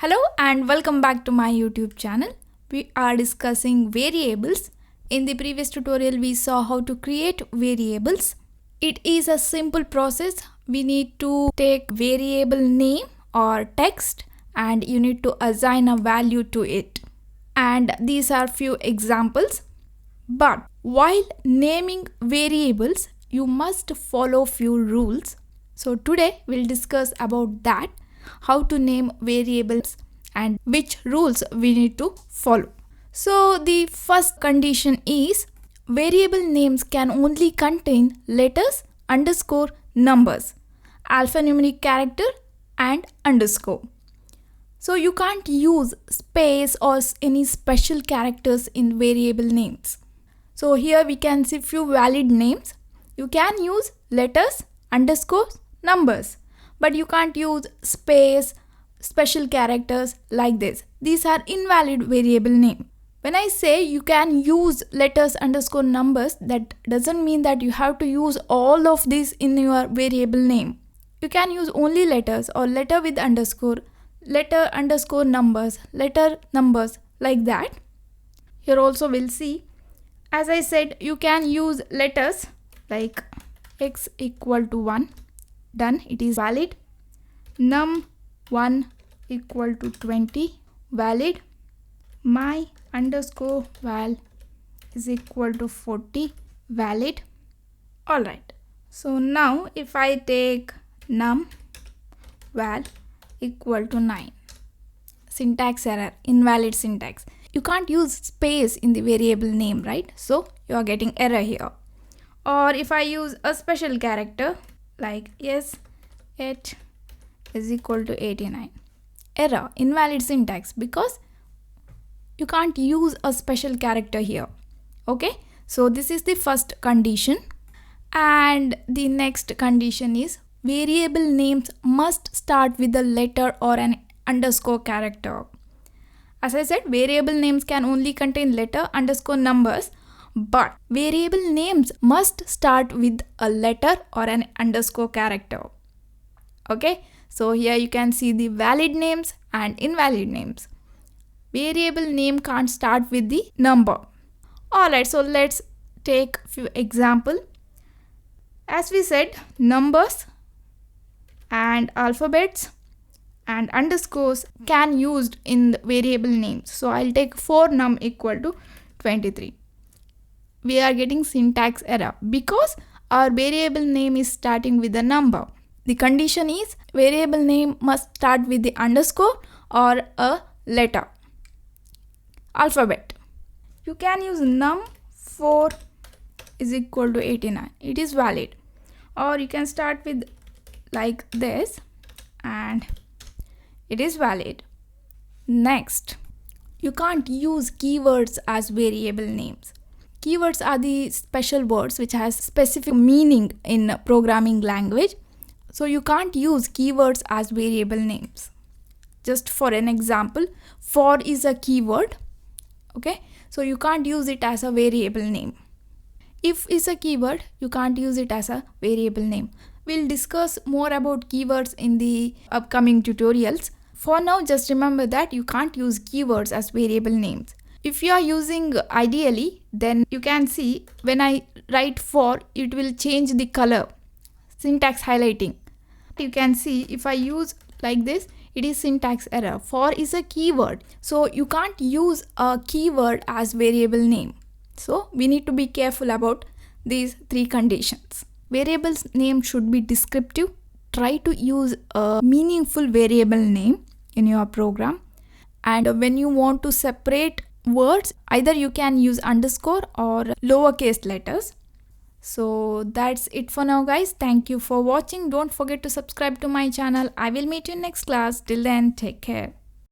Hello and welcome back to my YouTube channel. We are discussing variables. In the previous tutorial we saw how to create variables. It is a simple process. We need to take variable name or text and you need to assign a value to it. And these are few examples. But while naming variables, you must follow few rules. So today we'll discuss about that, how to name variables and which rules we need to follow. So the first condition is variable names can only contain letters, underscore, numbers, alphanumeric character and underscore. So you can't use space or any special characters in variable names. So here we can see few valid names. You can use letters, underscores, numbers, but you can't use space, special characters like this. These are invalid variable name. When I say you can use letters, underscore, numbers, that doesn't mean that you have to use all of these in your variable name. You can use only letters or letter with underscore, letter, underscore, numbers, letter, numbers, like that. Here also we'll see. As I said, you can use letters like x equal to 1. Done, it is valid. num1 equal to 20, valid. My underscore val is equal to 40, valid. Alright, so now if I take num val equal to 9, syntax error, invalid syntax. You can't use space in the variable name, right? So you are getting error here. Or if I use a special character like yes, 8 is equal to 89. Error, invalid syntax, because you can't use a special character here. Okay, so this is the first condition. And the next condition is variable names must start with a letter or an underscore character. As I said, variable names can only contain letter, underscore, numbers, but variable names must start with a letter or an underscore character. Okay, so here you can see the valid names and invalid names. Variable name can't start with the number. Alright, so let's take few examples. As we said, numbers and alphabets and underscores can used in the variable names. So I'll take 4 num equal to 23. We are getting syntax error because our variable name is starting with a number. The condition is variable name must start with the underscore or a letter. Alphabet. You can use num4 is equal to 89. It is valid. Or you can start with like this and it is valid. Next, you can't use keywords as variable names. Keywords are the special words which has specific meaning in programming language. So you can't use keywords as variable names. Just for an example, for is a keyword. Okay, so you can't use it as a variable name. If is a keyword, you can't use it as a variable name. We'll discuss more about keywords in the upcoming tutorials. For now, just remember that you can't use keywords as variable names. If you are using ideally, then you can see when I write for, it will change the color, syntax highlighting. You can see if I use like this, it is syntax error. For is a keyword, so you can't use a keyword as variable name. So we need to be careful about these three conditions. Variables name should be descriptive. Try to use a meaningful variable name in your program. And when you want to separate words, either you can use underscore or lowercase letters. So that's it for now, guys. Thank you for watching. Don't forget to subscribe to my channel. I will meet you in next class. Till then, take care.